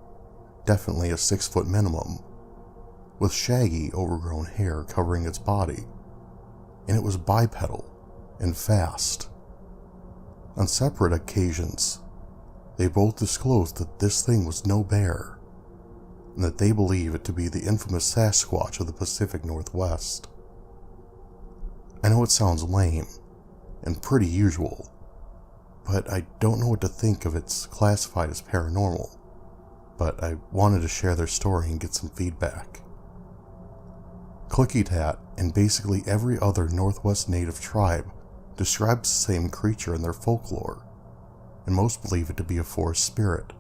definitely a 6-foot minimum, with shaggy, overgrown hair covering its body, and it was bipedal and fast. On separate occasions, they both disclosed that this thing was no bear, and that they believe it to be the infamous Sasquatch of the Pacific Northwest. I know it sounds lame and pretty usual, but I don't know what to think of it's classified as paranormal, but I wanted to share their story and get some feedback. Klickitat and basically every other Northwest Native tribe describes the same creature in their folklore, and most believe it to be a forest spirit,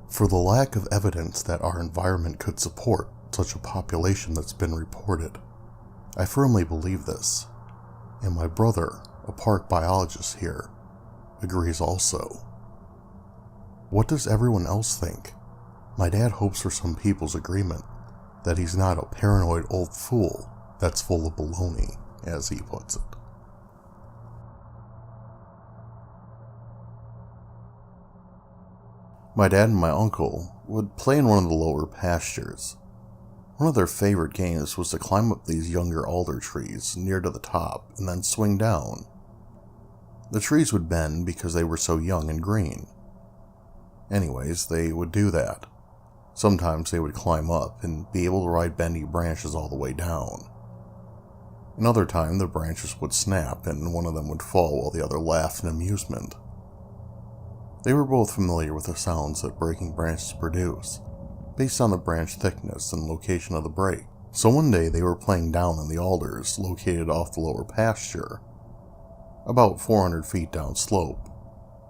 for the lack of evidence that our environment could support such a population that's been reported. I firmly believe this, and my brother, a park biologist here, agrees also. What does everyone else think? My dad hopes for some people's agreement that he's not a paranoid old fool that's full of baloney, as he puts it. My dad and my uncle would play in one of the lower pastures. One of their favorite games was to climb up these younger alder trees near to the top and then swing down. The trees would bend because they were so young and green. Anyways, they would do that. Sometimes they would climb up and be able to ride bendy branches all the way down. Another time the branches would snap and one of them would fall while the other laughed in amusement. They were both familiar with the sounds that breaking branches produce, based on the branch thickness and location of the break. So one day they were playing down in the alders located off the lower pasture, about 400 feet down slope,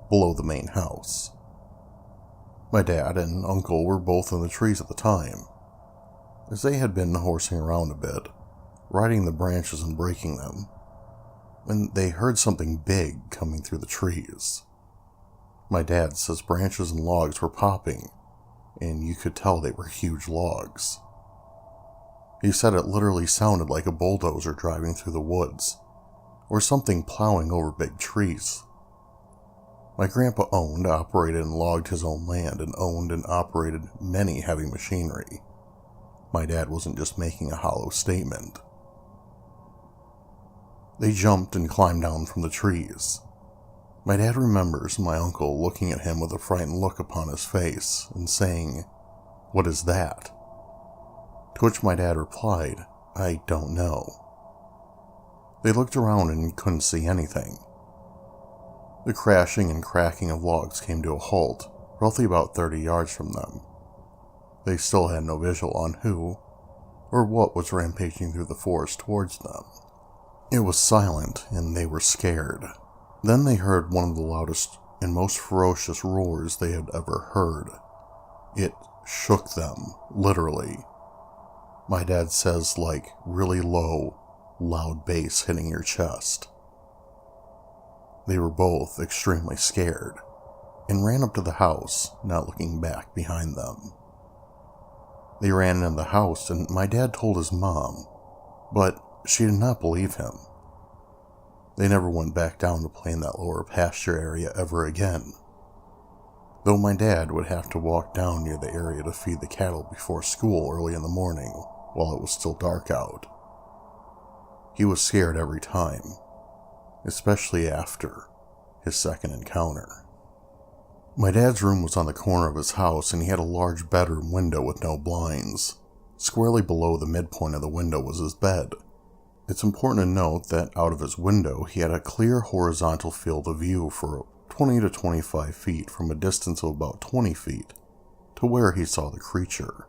below the main house. My dad and uncle were both in the trees at the time, as they had been horsing around a bit, riding the branches and breaking them, when they heard something big coming through the trees. My dad says branches and logs were popping, and you could tell they were huge logs. He said it literally sounded like a bulldozer driving through the woods, or something plowing over big trees. My grandpa owned, operated, and logged his own land and owned and operated many heavy machinery. My dad wasn't just making a hollow statement. They jumped and climbed down from the trees. My dad remembers my uncle looking at him with a frightened look upon his face and saying, "What is that?" To which my dad replied, "I don't know." They looked around and couldn't see anything. The crashing and cracking of logs came to a halt, roughly about 30 yards from them. They still had no visual on who or what was rampaging through the forest towards them. It was silent, and they were scared. Then they heard one of the loudest and most ferocious roars they had ever heard. It shook them, literally. My dad says, like really low, loud bass hitting your chest. They were both extremely scared, and ran up to the house, not looking back behind them. They ran into the house, and my dad told his mom, but she did not believe him. They never went back down to play in that lower pasture area ever again, though my dad would have to walk down near the area to feed the cattle before school early in the morning while it was still dark out. He was scared every time, especially after his second encounter. My dad's room was on the corner of his house, and he had a large bedroom window with no blinds. Squarely below the midpoint of the window was his bed. It's important to note that out of his window, he had a clear horizontal field of view for 20 to 25 feet from a distance of about 20 feet to where he saw the creature.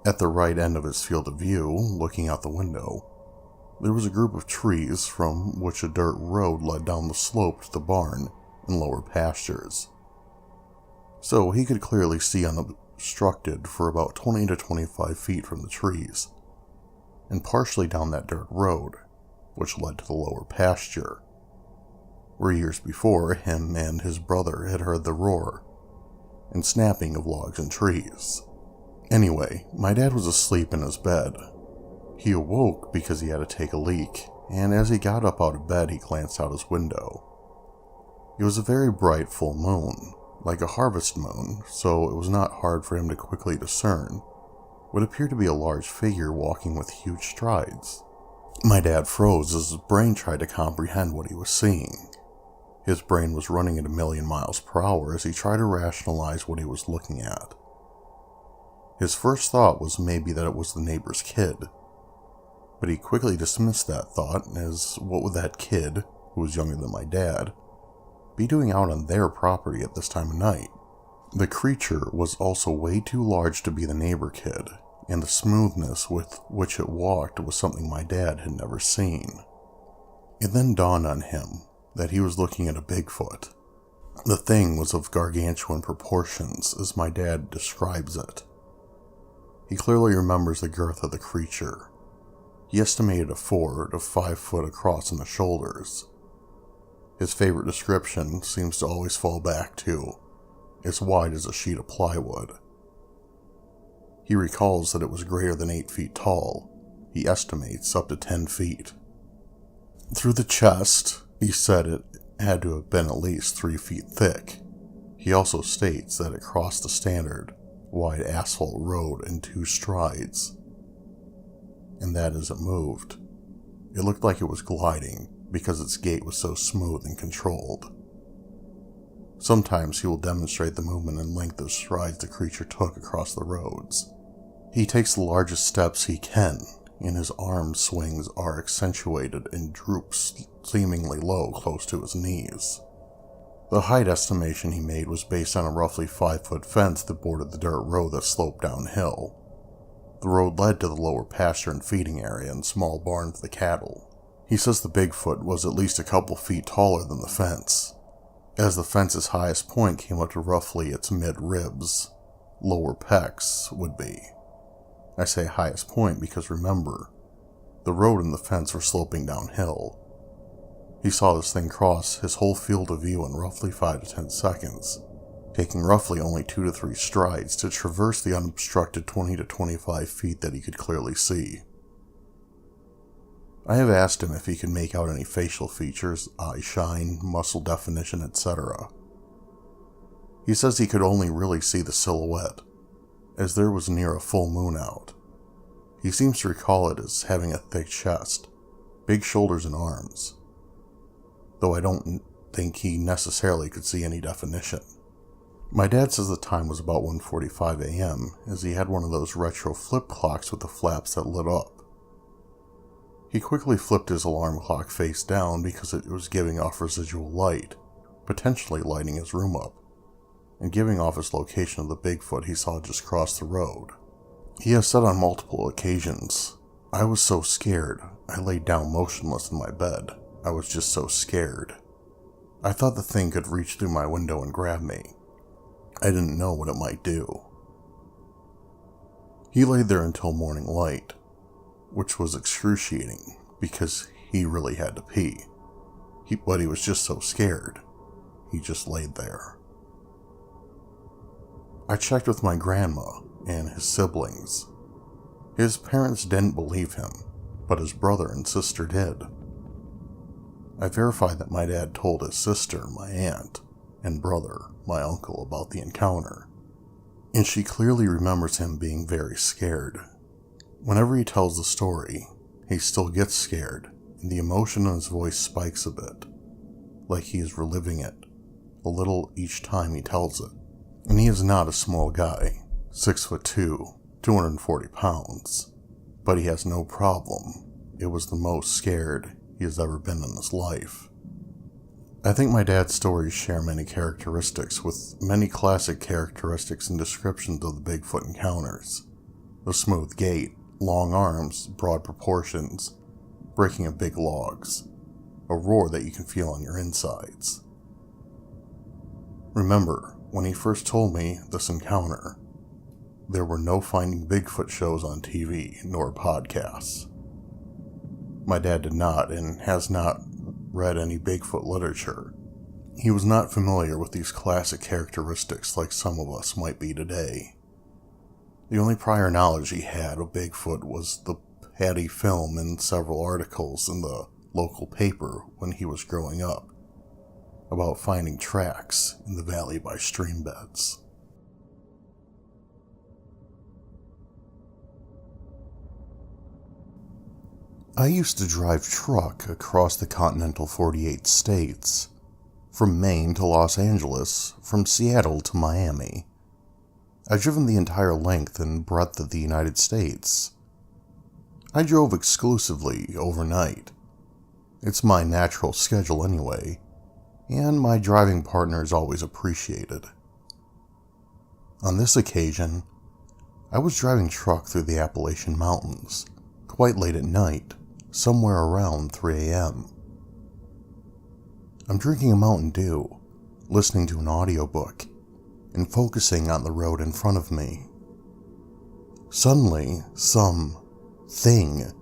At the right end of his field of view, looking out the window, there was a group of trees from which a dirt road led down the slope to the barn and lower pastures. So he could clearly see unobstructed for about 20 to 25 feet from the trees, and partially down that dirt road, which led to the lower pasture, where years before him and his brother had heard the roar and snapping of logs and trees. Anyway, my dad was asleep in his bed. He awoke because he had to take a leak, and as he got up out of bed, he glanced out his window. It was a very bright full moon, like a harvest moon, so it was not hard for him to quickly discern what appeared to be a large figure walking with huge strides. My dad froze as his brain tried to comprehend what he was seeing. His brain was running at 1,000,000 miles per hour as he tried to rationalize what he was looking at. His first thought was maybe that it was the neighbor's kid, but he quickly dismissed that thought as what would that kid, who was younger than my dad, be doing out on their property at this time of night? The creature was also way too large to be the neighbor kid, and the smoothness with which it walked was something my dad had never seen. It then dawned on him that he was looking at a Bigfoot. The thing was of gargantuan proportions, as my dad describes it. He clearly remembers the girth of the creature. He estimated a 4 to 5 foot across in the shoulders. His favorite description seems to always fall back to as wide as a sheet of plywood. He recalls that it was greater than 8 feet tall. He estimates up to 10 feet. Through the chest, he said it had to have been at least 3 feet thick. He also states that it crossed the standard wide asphalt road in 2 strides, and that as it moved, it looked like it was gliding because its gait was so smooth and controlled. Sometimes he will demonstrate the movement and length of strides the creature took across the roads. He takes the largest steps he can, and his arm swings are accentuated and droops seemingly low close to his knees. The height estimation he made was based on a roughly 5-foot fence that bordered the dirt road that sloped downhill. The road led to the lower pasture and feeding area and small barn for the cattle. He says the Bigfoot was at least a couple feet taller than the fence, as the fence's highest point came up to roughly its mid-ribs, lower pecs would be. I say highest point because remember, the road and the fence were sloping downhill. He saw this thing cross his whole field of view in roughly 5 to 10 seconds, taking roughly only 2 to 3 strides to traverse the unobstructed 20 to 25 feet that he could clearly see. I have asked him if he could make out any facial features, eye shine, muscle definition, etc. He says he could only really see the silhouette, as there was near a full moon out. He seems to recall it as having a thick chest, big shoulders and arms, though I don't think he necessarily could see any definition. My dad says the time was about 1:45 a.m., as he had one of those retro flip clocks with the flaps that lit up. He quickly flipped his alarm clock face down because it was giving off residual light, potentially lighting his room up, and giving off his location of the Bigfoot he saw just across the road. He has said on multiple occasions, "I was so scared, I laid down motionless in my bed. I was just so scared. I thought the thing could reach through my window and grab me. I didn't know what it might do." He laid there until morning light, which was excruciating because he really had to pee. But he was just so scared, he just laid there. I checked with my grandma and his siblings. His parents didn't believe him, but his brother and sister did. I verified that my dad told his sister, my aunt, and brother, my uncle, about the encounter, and she clearly remembers him being very scared. Whenever he tells the story, he still gets scared, and the emotion in his voice spikes a bit, like he is reliving it a little each time he tells it. And he is not a small guy, 6'2", 240 pounds, but he has no problem. It was the most scared he has ever been in his life. I think my dad's stories share many characteristics, with many classic characteristics and descriptions of the Bigfoot encounters. The smooth gait, long arms, broad proportions, breaking of big logs, a roar that you can feel on your insides. Remember, when he first told me this encounter, there were no Finding Bigfoot shows on TV, nor podcasts. My dad did not, and has not read any Bigfoot literature. He was not familiar with these classic characteristics like some of us might be today. The only prior knowledge he had of Bigfoot was the Patty film and several articles in the local paper when he was growing up about finding tracks in the valley by stream beds. I used to drive truck across the continental 48 states, from Maine to Los Angeles, from Seattle to Miami. I've driven the entire length and breadth of the United States. I drove exclusively overnight. It's my natural schedule anyway, and my driving partner is always appreciated. On this occasion, I was driving truck through the Appalachian Mountains, quite late at night, somewhere around 3 a.m. I'm drinking a Mountain Dew, listening to an audiobook, and focusing on the road in front of me. Suddenly, some thing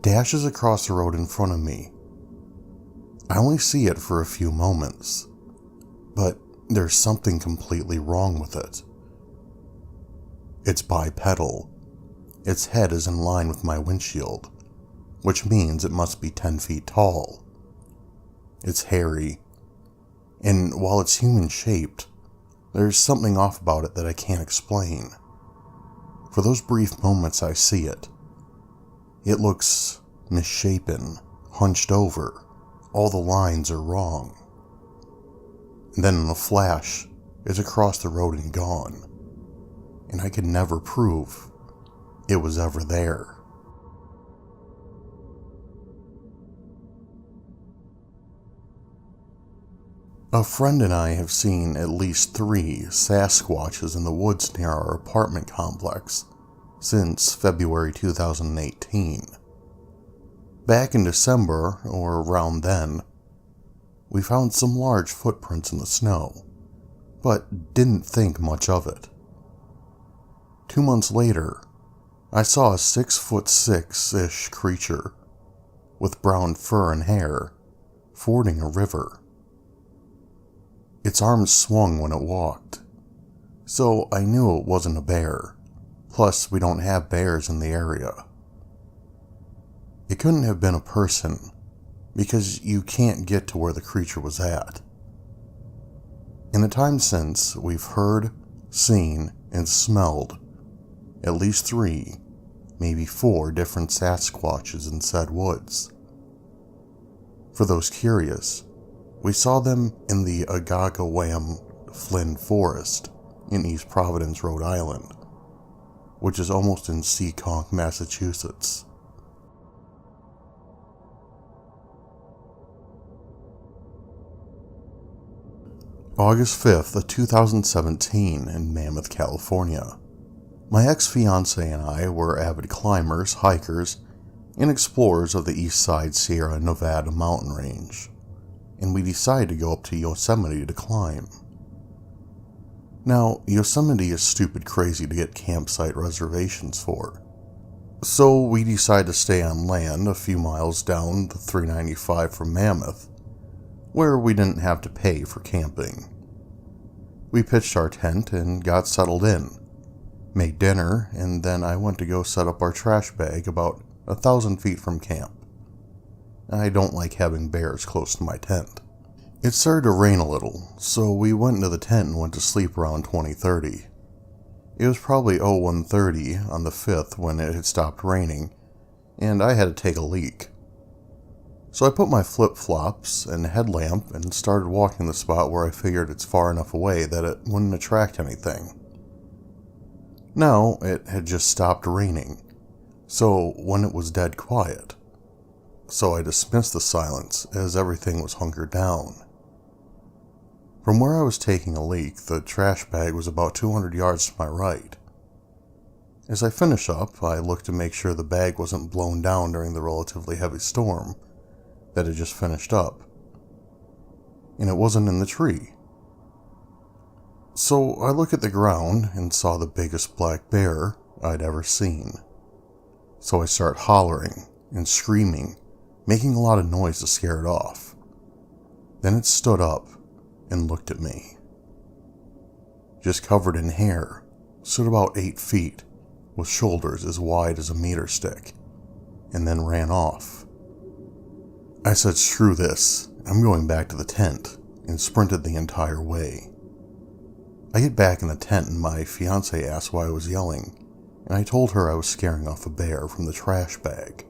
dashes across the road in front of me. I only see it for a few moments, but there's something completely wrong with it. It's bipedal. Its head is in line with my windshield, which means it must be 10 feet tall. It's hairy, and while it's human-shaped, there's something off about it that I can't explain. For those brief moments I see it. It looks misshapen, hunched over. All the lines are wrong. And then in a flash, it's across the road and gone. And I could never prove it was ever there. A friend and I have seen at least 3 Sasquatches in the woods near our apartment complex since February 2018. Back in December, or around then, we found some large footprints in the snow, but didn't think much of it. 2 months later, I saw a 6'6"-ish creature with brown fur and hair fording a river. Its arms swung when it walked, so I knew it wasn't a bear. Plus, we don't have bears in the area. It couldn't have been a person, because you can't get to where the creature was at. In the time since, we've heard, seen, and smelled at least 3, maybe 4 different Sasquatches in said woods. For those curious, we saw them in the Agagawam Flynn Forest in East Providence, Rhode Island, which is almost in Seekonk, Massachusetts. August 5th of 2017 in Mammoth, California. My ex-fiancé and I were avid climbers, hikers, and explorers of the East Side Sierra Nevada mountain range, and we decided to go up to Yosemite to climb. Now, Yosemite is stupid crazy to get campsite reservations for, so we decided to stay on land a few miles down the 395 from Mammoth, where we didn't have to pay for camping. We pitched our tent and got settled in, made dinner, and then I went to go set up our trash bag about 1,000 feet from camp. I don't like having bears close to my tent. It started to rain a little, so we went into the tent and went to sleep around 20:30. It was probably 01:30 on the 5th when it had stopped raining, and I had to take a leak. So I put my flip-flops and headlamp and started walking the spot where I figured it's far enough away that it wouldn't attract anything. Now, it had just stopped raining, so when it was dead quiet. So I dismissed the silence as everything was hunkered down. From where I was taking a leak, the trash bag was about 200 yards to my right. As I finished up, I looked to make sure the bag wasn't blown down during the relatively heavy storm that had just finished up, and it wasn't in the tree. So I looked at the ground and saw the biggest black bear I'd ever seen. So I started hollering and screaming, making a lot of noise to scare it off. Then it stood up and looked at me. Just covered in hair, stood about 8 feet, with shoulders as wide as a meter stick, and then ran off. I said, "Screw this, I'm going back to the tent," and sprinted the entire way. I get back in the tent and my fiancée asked why I was yelling, and I told her I was scaring off a bear from the trash bag.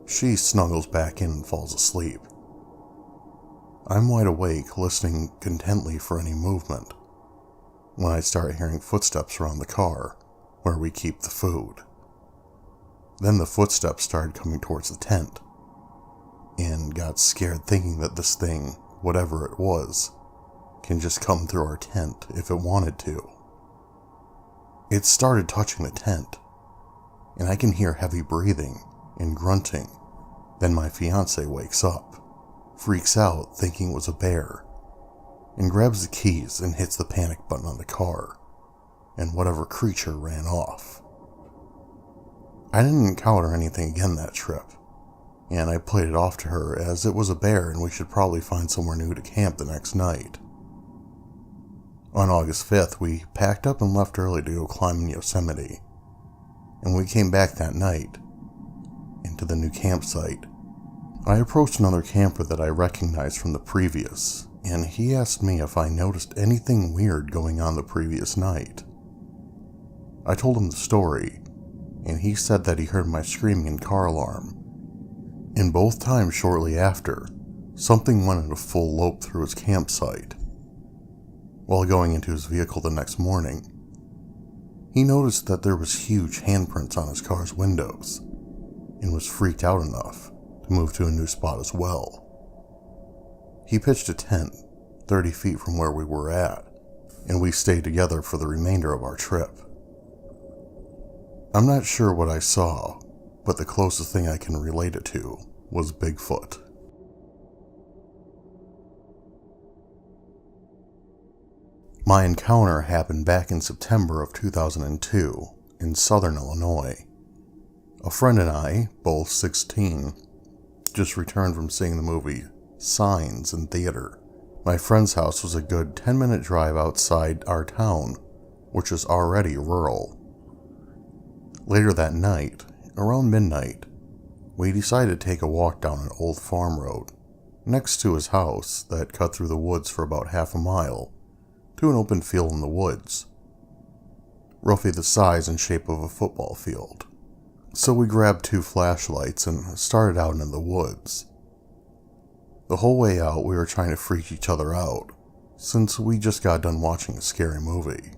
She snuggles back in and falls asleep. I'm wide awake, listening contently for any movement, when I start hearing footsteps around the car, where we keep the food. Then the footsteps started coming towards the tent, and got scared thinking that this thing, whatever it was, can just come through our tent if it wanted to. It started touching the tent, and I can hear heavy breathing and grunting. Then my fiancé wakes up, freaks out thinking it was a bear, and grabs the keys and hits the panic button on the car, and whatever creature ran off. I didn't encounter anything again that trip, and I played it off to her as it was a bear and we should probably find somewhere new to camp the next night. On August 5th, we packed up and left early to go climb in Yosemite, and when we came back that night, into the new campsite, I approached another camper that I recognized from the previous, and he asked me if I noticed anything weird going on the previous night. I told him the story, and he said that he heard my screaming and car alarm, and both times shortly after, something went at a full lope through his campsite. While going into his vehicle the next morning, he noticed that there was huge handprints on his car's windows, and was freaked out enough to move to a new spot as well. He pitched a tent 30 feet from where we were at, and we stayed together for the remainder of our trip. I'm not sure what I saw, but the closest thing I can relate it to was Bigfoot. My encounter happened back in September of 2002 in southern Illinois. A friend and I, both 16, just returned from seeing the movie Signs in theater My friend's house was a good 10-minute drive outside our town, which is already rural. Later that night, around midnight, we decided to take a walk down an old farm road next to his house that cut through the woods for about half a mile to an open field in the woods, roughly the size and shape of a football field. So we grabbed 2 flashlights and started out into the woods. The whole way out, we were trying to freak each other out, since we just got done watching a scary movie.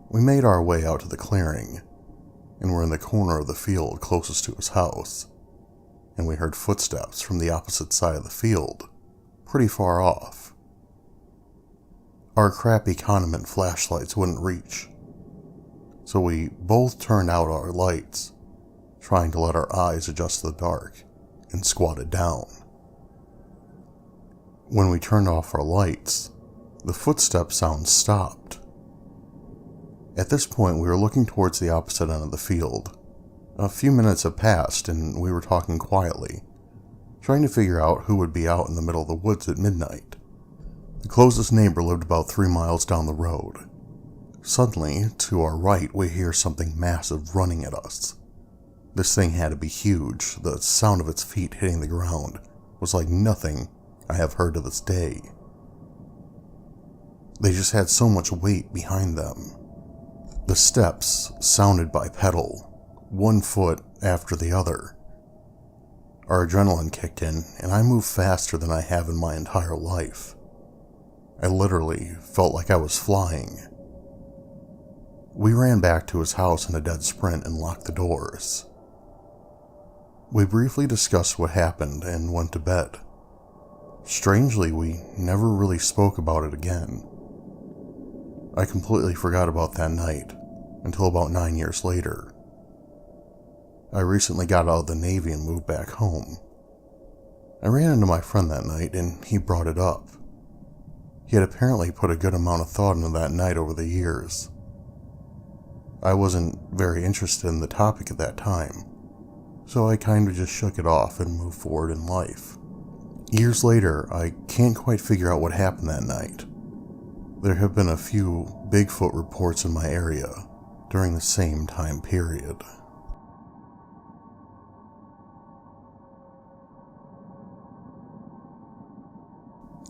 We made our way out to the clearing, and were in the corner of the field closest to his house, and we heard footsteps from the opposite side of the field, pretty far off. Our crappy condiment flashlights wouldn't reach, so we both turned out our lights, trying to let our eyes adjust to the dark, and squatted down. When we turned off our lights, the footstep sound stopped. At this point, we were looking towards the opposite end of the field. A few minutes had passed, and we were talking quietly, trying to figure out who would be out in the middle of the woods at midnight. The closest neighbor lived about 3 miles down the road. Suddenly, to our right, we hear something massive running at us. This thing had to be huge. The sound of its feet hitting the ground was like nothing I have heard to this day. They just had so much weight behind them. The steps sounded bipedal, 1 foot after the other. Our adrenaline kicked in, and I moved faster than I have in my entire life. I literally felt like I was flying. We ran back to his house in a dead sprint and locked the doors. We briefly discussed what happened and went to bed. Strangely, we never really spoke about it again. I completely forgot about that night until about 9 years later. I recently got out of the Navy and moved back home. I ran into my friend that night and he brought it up. He had apparently put a good amount of thought into that night over the years. I wasn't very interested in the topic at that time, so I kind of just shook it off and moved forward in life. Years later, I can't quite figure out what happened that night. There have been a few Bigfoot reports in my area during the same time period.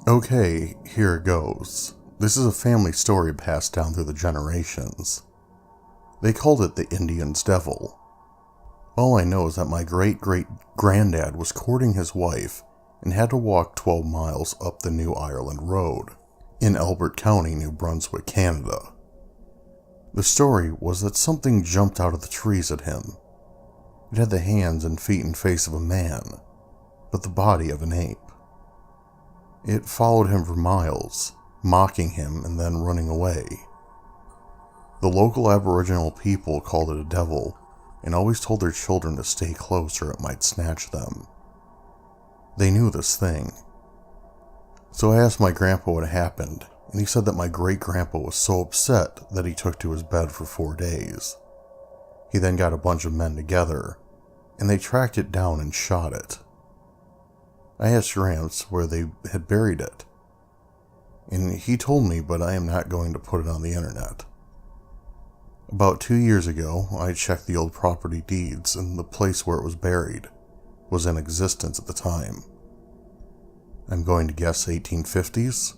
Okay, here it goes. This is a family story passed down through the generations. They called it the Indian's Devil. All I know is that my great-great-granddad was courting his wife and had to walk 12 miles up the New Ireland Road in Albert County, New Brunswick, Canada. The story was that something jumped out of the trees at him. It had the hands and feet and face of a man, but the body of an ape. It followed him for miles, mocking him and then running away. The local Aboriginal people called it a devil and always told their children to stay close or it might snatch them. They knew this thing. So I asked my grandpa what happened, and he said that my great-grandpa was so upset that he took to his bed for 4 days. He then got a bunch of men together, and they tracked it down and shot it. I asked Gramps where they had buried it, and he told me, but I am not going to put it on the internet. About 2 years ago, I checked the old property deeds, and the place where it was buried was in existence at the time. I'm going to guess 1850s?